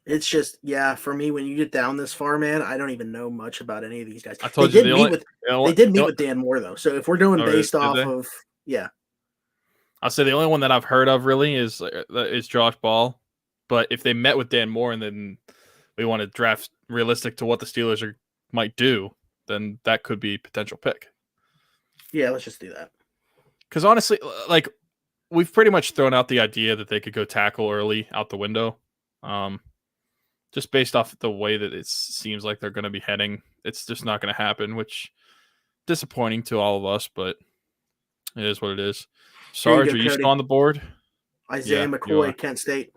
Speaker 1: It's just, for me, when you get down this far, man, I don't even know much about any of these guys.
Speaker 2: I told you
Speaker 1: they did meet with Dan Moore, though. So if we're doing based off of,
Speaker 2: I'll say the only one that I've heard of really is Josh Ball. But if they met with Dan Moore and then we want to draft realistic to what the Steelers might do, then that could be a potential pick.
Speaker 1: Yeah, let's just do that.
Speaker 2: Because honestly, like, we've pretty much thrown out the idea that they could go tackle early out the window. Just based off the way that it seems like they're going to be heading, it's just not going to happen, which disappointing to all of us, but it is what it is. Sarge, are you still on the board?
Speaker 1: Isaiah McCoy, Kent State.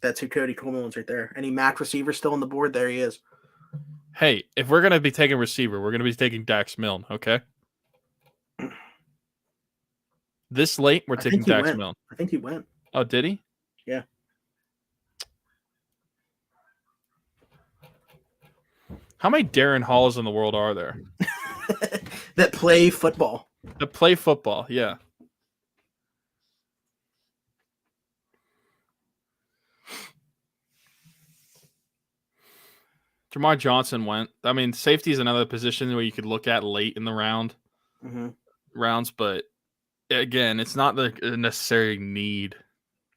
Speaker 1: That's who Cody Coleman was right there. Any Mack receiver still on the board? There he is.
Speaker 2: Hey, if we're going to be taking receiver, we're going to be taking Dax Milne, okay? This late, we're taking Dax Milne.
Speaker 1: I think he went.
Speaker 2: Oh, did he?
Speaker 1: Yeah.
Speaker 2: How many Darren Halls in the world are there?
Speaker 1: That play football.
Speaker 2: That play football, yeah. Jamar Johnson went. I mean, safety is another position where you could look at late in the rounds, but again, it's not the necessary need.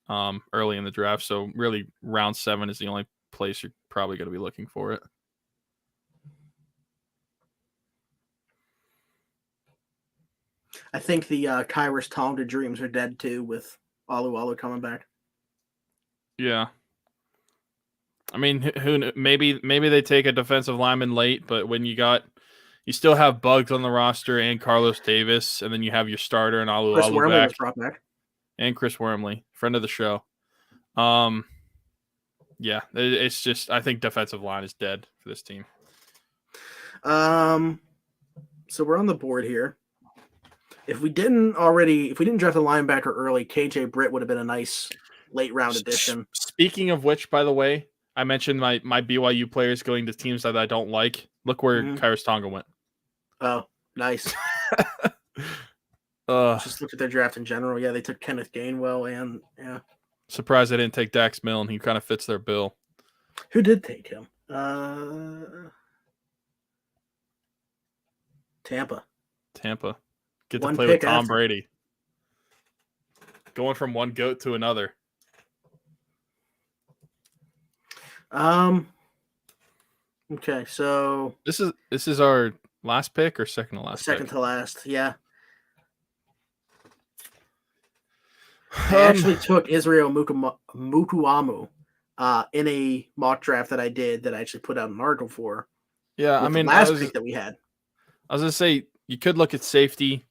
Speaker 2: early in the draft. So really, round 7 is the only place you're probably going to be looking for it.
Speaker 1: I think the Kyrus Tonga dreams are dead too, with Alu coming back.
Speaker 2: Yeah. I mean, who maybe they take a defensive lineman late, but when you still have Bugs on the roster and Carlos Davis, and then you have your starter and
Speaker 1: Chris
Speaker 2: Alu
Speaker 1: Wormley
Speaker 2: back,
Speaker 1: was brought back,
Speaker 2: and Chris Wormley, friend of the show. Yeah, it's just I think defensive line is dead for this team.
Speaker 1: So we're on the board here. If we didn't draft a linebacker early, KJ Britt would have been a nice late round addition.
Speaker 2: Speaking of which, by the way, I mentioned my BYU players going to teams that I don't like. Look where Kyrus Tonga went.
Speaker 1: Oh, nice. Just look at their draft in general. Yeah, they took Kenneth Gainwell and yeah.
Speaker 2: Surprised they didn't take Dax Milne. He kind of fits their bill.
Speaker 1: Who did take him? Tampa.
Speaker 2: Get to play with Tom Brady. Going from one goat to another.
Speaker 1: Okay, so
Speaker 2: this is our last pick or second to last?
Speaker 1: Second to last, yeah. I actually took Israel Mukuamu in a mock draft that I did that I actually put out an article for.
Speaker 2: Yeah, I mean,
Speaker 1: last pick that we had.
Speaker 2: I was gonna say you could look at safety.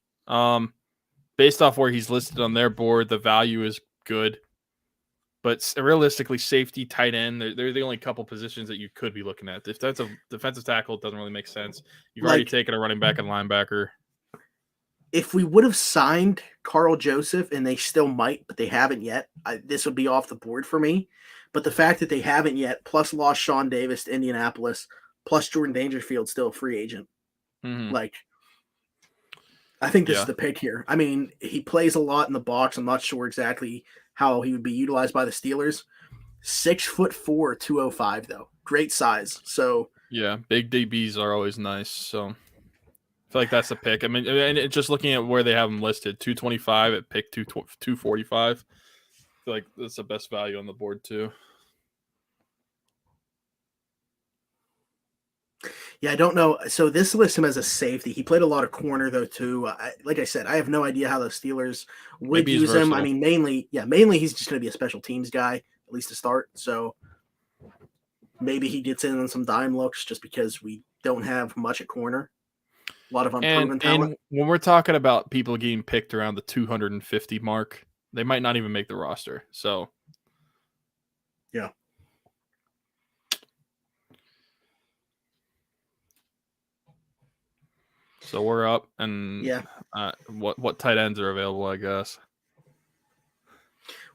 Speaker 2: Based off where he's listed on their board, the value is good. But realistically, safety, tight end, they're the only couple positions that you could be looking at. If that's a defensive tackle, it doesn't really make sense. You've already taken a running back and linebacker.
Speaker 1: If we would have signed Carl Joseph, and they still might, but they haven't yet, this would be off the board for me. But the fact that they haven't yet, plus lost Sean Davis to Indianapolis, plus Jordan Dangerfield still a free agent.
Speaker 2: Mm-hmm.
Speaker 1: I think this is the pick here. I mean, he plays a lot in the box. I'm not sure exactly how he would be utilized by the Steelers. 6'4", 205 though. Great size. So
Speaker 2: yeah, big DBs are always nice. So I feel like that's the pick. I mean, and just looking at where they have him listed, 225 at pick 245. I feel like that's the best value on the board too.
Speaker 1: Yeah, I don't know. So this lists him as a safety. He played a lot of corner though too. Like I said, I have no idea how the Steelers would use him. I mean, mainly he's just going to be a special teams guy, at least to start. So maybe he gets in on some dime looks just because we don't have much at corner. A lot of unproven talent.
Speaker 2: And when we're talking about people getting picked around the 250 mark, they might not even make the roster. So
Speaker 1: yeah.
Speaker 2: So we're up, and what tight ends are available? I guess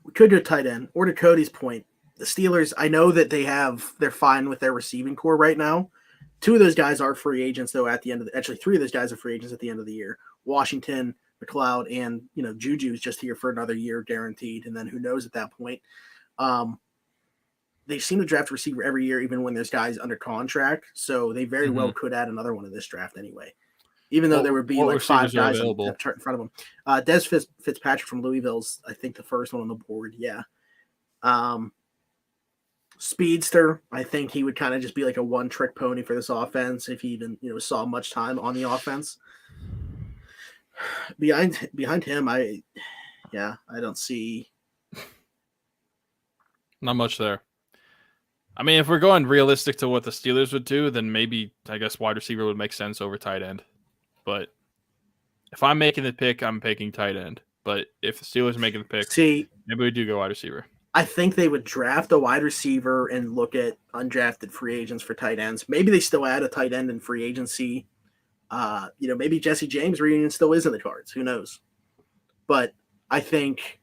Speaker 1: we could go tight end. Or to Cody's point, the Steelers. I know that they're fine with their receiving core right now. 2 of those guys are free agents, though. At the end of actually 3 of those guys are free agents at the end of the year. Washington, McLeod, and Juju's just here for another year guaranteed, and then who knows at that point. They seem to draft a receiver every year, even when there's guys under contract. So they very well could add another one in this draft anyway. Even though there would be like 5 guys in the chart in front of him. Dez Fitzpatrick from Louisville's, I think, the first one on the board. Yeah. Speedster, I think he would kind of just be like a one-trick pony for this offense if he even saw much time on the offense. Behind him, I don't see
Speaker 2: not much there. I mean, if we're going realistic to what the Steelers would do, then maybe I guess wide receiver would make sense over tight end. But if I'm making the pick, I'm picking tight end. But if the Steelers are making the pick, maybe we do go wide receiver.
Speaker 1: I think they would draft a wide receiver and look at undrafted free agents for tight ends. Maybe they still add a tight end in free agency. Maybe Jesse James reunion still is in the cards. Who knows? But I think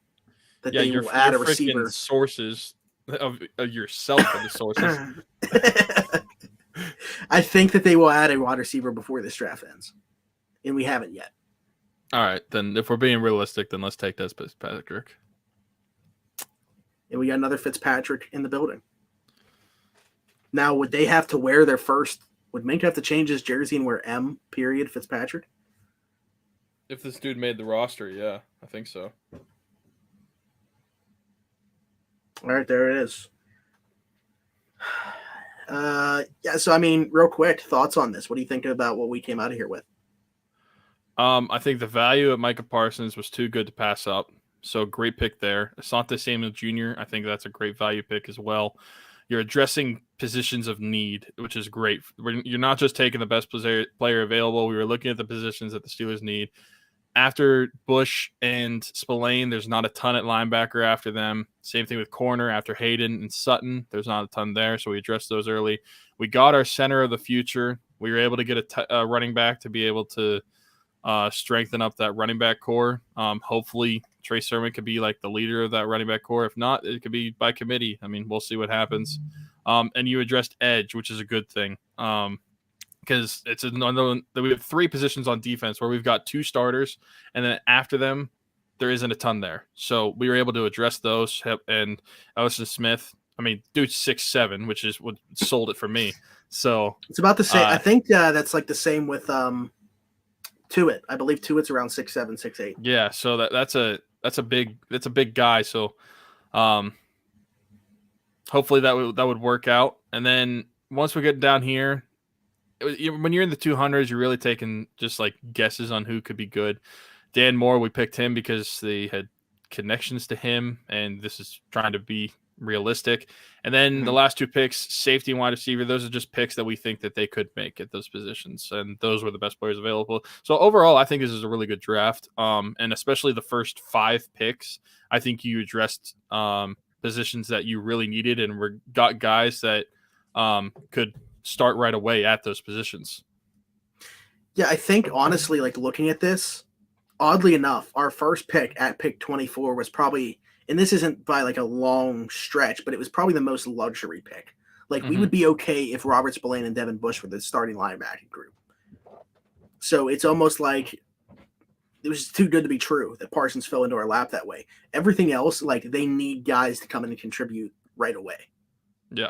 Speaker 1: that they will add a receiver.
Speaker 2: Sources of yourself are the sources.
Speaker 1: I think that they will add a wide receiver before this draft ends. And we haven't yet.
Speaker 2: All right, then if we're being realistic, then let's take Dez Fitzpatrick.
Speaker 1: And we got another Fitzpatrick in the building. Now, would they have to wear their first? Would Mink have to change his jersey and wear M. Fitzpatrick?
Speaker 2: If this dude made the roster, yeah, I think so.
Speaker 1: All right, there it is. Yeah, so I mean, real quick, thoughts on this. What do you think about what we came out of here with?
Speaker 2: I think the value of Micah Parsons was too good to pass up. So great pick there. Asante Samuel Jr., I think that's a great value pick as well. You're addressing positions of need, which is great. You're not just taking the best player available. We were looking at the positions that the Steelers need. After Bush and Spillane, there's not a ton at linebacker after them. Same thing with corner after Hayden and Sutton. There's not a ton there, so we addressed those early. We got our center of the future. We were able to get a running back to be able to strengthen up that running back core. Hopefully, Trey Sermon could be like the leader of that running back core. If not, it could be by committee. I mean, we'll see what happens. And you addressed edge, which is a good thing. Because it's another that we have 3 positions on defense where we've got 2 starters, and then after them, there isn't a ton there. So we were able to address those. And Ellison Smith, I mean, dude's 6'7", which is what sold it for me. So
Speaker 1: it's about the same. I think that's like the same with Tuitt. I believe Tuitt's around 6'7", 6'8".
Speaker 2: Yeah, so that's a big guy. So hopefully that would work out. And then once we get down here, when you're in the 200s, you're really taking just like guesses on who could be good. Dan Moore, we picked him because they had connections to him, and this is trying to be realistic. And then the last 2 picks, safety and wide receiver, those are just picks that we think that they could make at those positions, and those were the best players available. So overall, I think this is a really good draft, and especially the first 5 picks, I think you addressed positions that you really needed and got guys that could start right away at those positions.
Speaker 1: Yeah, I think honestly, like looking at this, oddly enough, our first pick at pick 24 was probably, and this isn't by like a long stretch, but it was probably the most luxury pick. Like we would be okay if Robert Spillane and Devin Bush were the starting linebacking group. So it's almost like it was too good to be true that Parsons fell into our lap that way. Everything else, like they need guys to come in and contribute right away.
Speaker 2: Yeah.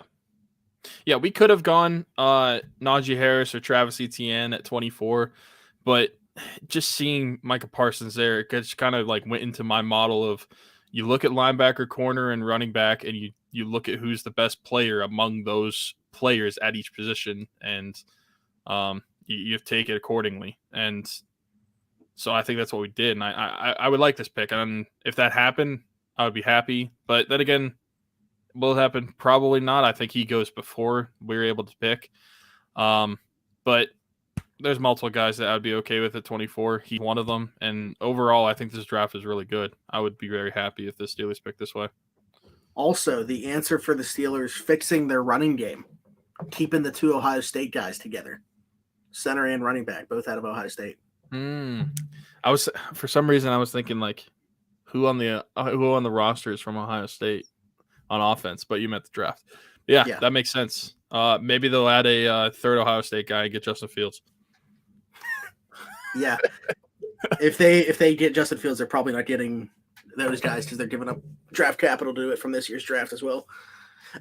Speaker 2: Yeah, we could have gone Najee Harris or Travis Etienne at 24, but just seeing Micah Parsons there, it just kind of like went into my model of you look at linebacker, corner, and running back, and you look at who's the best player among those players at each position, and you take it accordingly. And so I think that's what we did, and I would like this pick, and if that happened, I would be happy. But then again, will it happen? Probably not. I think he goes before we were able to pick. But there's multiple guys that I'd be okay with at 24. He's one of them. And overall, I think this draft is really good. I would be very happy if the Steelers picked this way.
Speaker 1: Also, the answer for the Steelers fixing their running game, keeping the 2 Ohio State guys together, center and running back, both out of Ohio State.
Speaker 2: I was, for some reason, I was thinking like who on the roster is from Ohio State on offense, but you meant the draft. Yeah, that makes sense. Maybe they'll add a third Ohio State guy and get Justin Fields.
Speaker 1: Yeah. if they get Justin Fields, they're probably not getting those guys because they're giving up draft capital to do it from this year's draft as well.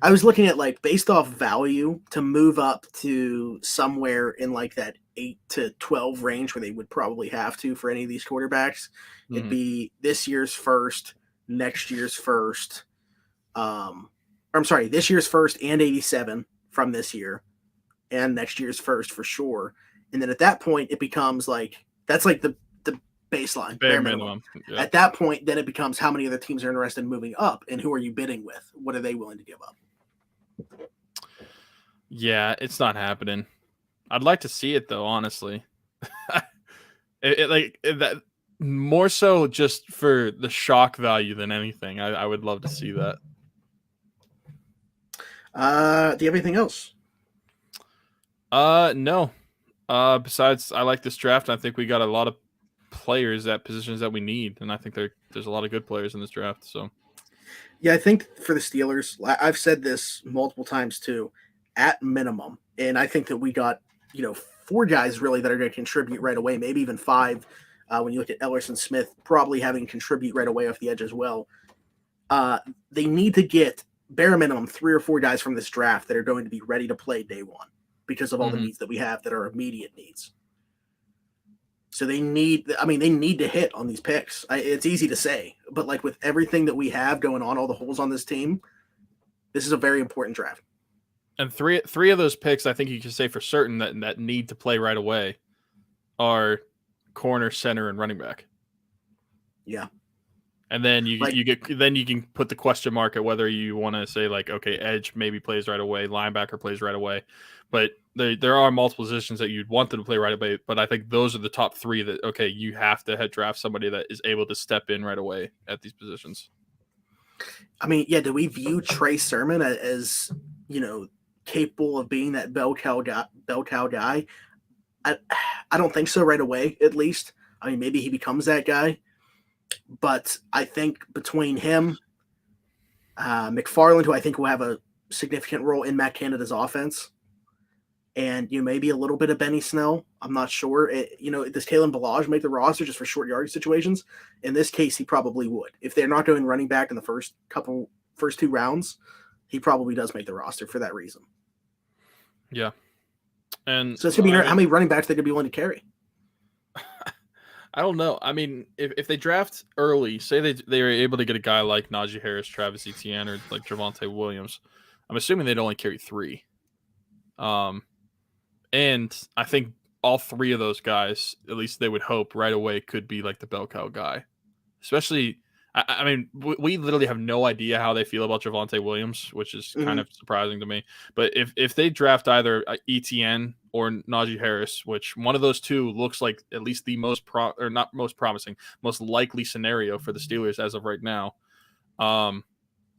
Speaker 1: I was looking at like based off value to move up to somewhere in like that 8 to 12 range where they would probably have to for any of these quarterbacks. It'd be this year's first, next year's first. This year's first and 87 from this year, and next year's first for sure. And then at that point, it becomes like that's like the baseline, bare minimum. Yeah. At that point, then it becomes how many other teams are interested in moving up, and who are you bidding with? What are they willing to give up?
Speaker 2: Yeah, it's not happening. I'd like to see it though, honestly. That more so just for the shock value than anything. I would love to see that.
Speaker 1: Do you have anything else?
Speaker 2: No. Besides, I like this draft. I think we got a lot of players at positions that we need, and I think there's a lot of good players in this draft. So,
Speaker 1: yeah, I think for the Steelers, I've said this multiple times too, at minimum, and I think that we got 4 guys really that are going to contribute right away, maybe even 5. When you look at Ellison Smith, probably having contribute right away off the edge as well. They need to get bare minimum 3 or 4 guys from this draft that are going to be ready to play day one because of all the needs that we have that are immediate needs. So they need to hit on these picks. It's easy to say, but like with everything that we have going on, all the holes on this team, This is a very important draft.
Speaker 2: And three of those picks, I think you can say for certain that need to play right away are corner, center, and running back.
Speaker 1: Yeah.
Speaker 2: And then you can put the question mark at whether you want to say like, okay, edge maybe plays right away, linebacker plays right away, but there are multiple positions that you'd want them to play right away. But I think those are the top three that, okay, you have to draft somebody that is able to step in right away at these positions.
Speaker 1: I mean, yeah, do we view Trey Sermon as capable of being that bell cow guy? I don't think so right away, at least. I mean, maybe he becomes that guy. But I think between him, McFarland, who I think will have a significant role in Matt Canada's offense, and maybe a little bit of Benny Snell, I'm not sure. Does Kalen Ballage make the roster just for short yardage situations? In this case, he probably would. If they're not going running back in the first two rounds, he probably does make the roster for that reason.
Speaker 2: Yeah. And
Speaker 1: so it's going to be how many running backs they're going to be willing to carry?
Speaker 2: I don't know. I mean, if they draft early, say they are able to get a guy like Najee Harris, Travis Etienne, or like Javonte Williams, I'm assuming they'd only carry 3. And I think all 3 of those guys, at least they would hope right away, could be like the bell cow guy. Especially, I mean, we literally have no idea how they feel about Javonte Williams, which is kind of surprising to me. But if they draft either Etienne or Najee Harris, which one of those two looks like at least the most not most promising, most likely scenario for the Steelers as of right now,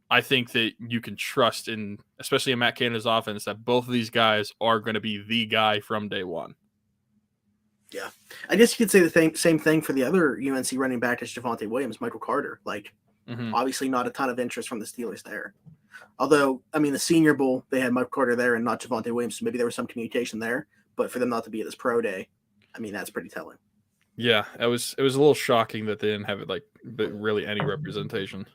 Speaker 2: I think that you can trust in, especially in Matt Canada's offense, that both of these guys are going to be the guy from day one.
Speaker 1: Yeah. I guess you could say the same thing for the other UNC running back as Javonte Williams, Michael Carter. Obviously not a ton of interest from the Steelers there. Although, I mean, the Senior Bowl, they had Michael Carter there and not Javonte Williams, so maybe there was some communication there. But for them not to be at this pro day, I mean, that's pretty telling.
Speaker 2: Yeah, it was a little shocking that they didn't have it really any representation.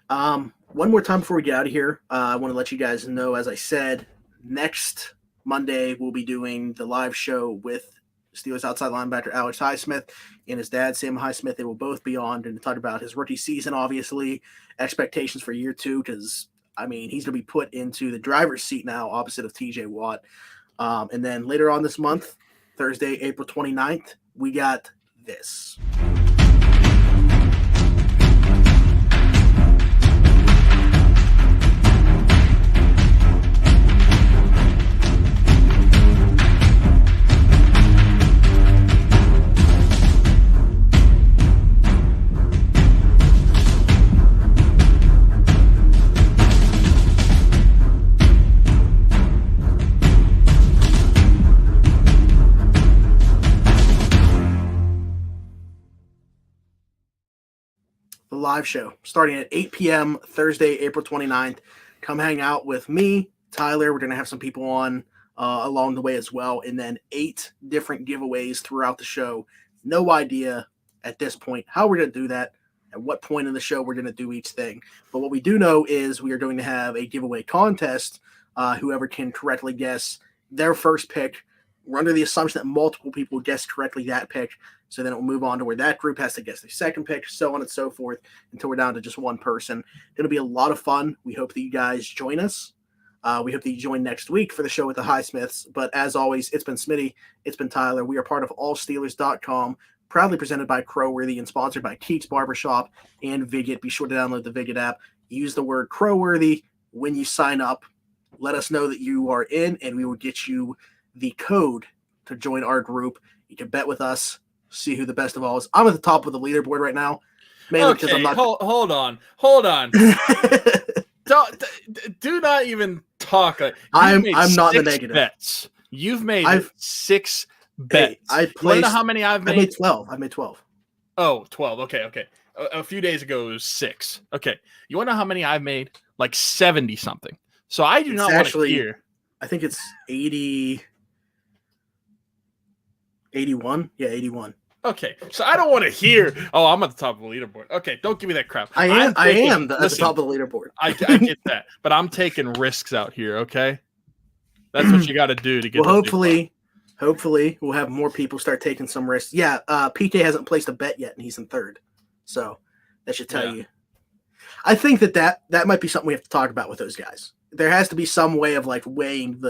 Speaker 1: One more time before we get out of here, I want to let you guys know, as I said, next Monday we'll be doing the live show with Steelers outside linebacker Alex Highsmith and his dad, Sam Highsmith. They will both be on and talk about his rookie season, obviously, expectations for year 2, because, I mean, he's going to be put into the driver's seat now, opposite of TJ Watt. And then later on this month, Thursday, April 29th, we got this. Live show starting at 8 p.m. Thursday, April 29th. Come hang out with me, Tyler. We're going to have some people on along the way as well. And then 8 different giveaways throughout the show. No idea at this point how we're going to do that, at what point in the show we're going to do each thing. But what we do know is we are going to have a giveaway contest. Whoever can correctly guess their first pick. We're under the assumption that multiple people guess correctly that pick. So then it will move on to where that group has to guess their second pick, so on and so forth, until we're down to just one person. It'll be a lot of fun. We hope that you guys join us. We hope that you join next week for the show with the Highsmiths. But as always, it's been Smitty. It's been Tyler. We are part of AllSteelers.com, proudly presented by Crowworthy and sponsored by Keats Barbershop and Viget. Be sure to download the Viget app. Use the word Crowworthy when you sign up. Let us know that you are in, and we will get you the code to join our group. You can bet with us. See who the best of all is. I'm at the top of the leaderboard right now. Mainly because I'm not.
Speaker 2: Hold on. do not even talk.
Speaker 1: I'm not in the negative.
Speaker 2: Bets. You've made 6 bets.
Speaker 1: I
Speaker 2: placed. You want to know how many I've made?
Speaker 1: I made 12.
Speaker 2: Oh, 12. Okay. A few days ago it was 6. Okay. You want to know how many I've made? Like 70 something. So I do not want to hear.
Speaker 1: I think it's 80. 81. Yeah, 81.
Speaker 2: Okay, so I don't want to hear, oh, I'm at the top of the leaderboard. Okay, don't give me that crap.
Speaker 1: I am at the top of the leaderboard.
Speaker 2: I get that, but I'm taking risks out here, okay? That's what you got to do to get.
Speaker 1: Well, hopefully we'll have more people start taking some risks. Yeah, PK hasn't placed a bet yet, and he's in 3rd. So that should tell you. I think that might be something we have to talk about with those guys. There has to be some way of like weighing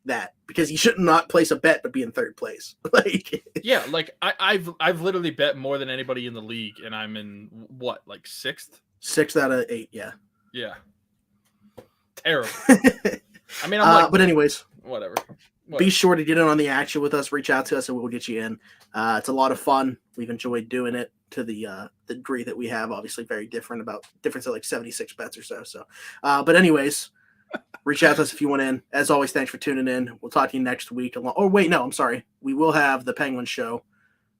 Speaker 1: that because you should not place a bet but be in third place. Like
Speaker 2: yeah, like I've literally bet more than anybody in the league, and I'm in what, like 6th?
Speaker 1: 6 out of 8, yeah.
Speaker 2: Yeah. Terrible. I mean, I'm like,
Speaker 1: but anyways,
Speaker 2: whatever.
Speaker 1: Be sure to get in on the action with us. Reach out to us, and we'll get you in. It's a lot of fun. We've enjoyed doing it to the degree that we have. Obviously, very different, about difference of like 76 bets or so. So, but anyways, reach out to us if you want in. As always, thanks for tuning in. We'll talk to you next week. Oh wait, no, I'm sorry. We will have the Penguin Show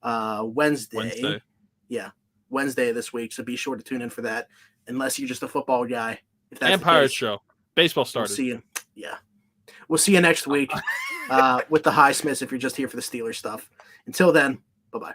Speaker 1: Wednesday. Yeah, Wednesday this week. So be sure to tune in for that. Unless you're just a football guy. If that's
Speaker 2: and Pirates Show. Baseball started.
Speaker 1: We'll see you. Yeah. We'll see you next week with the Highsmiths if you're just here for the Steelers stuff. Until then, bye-bye.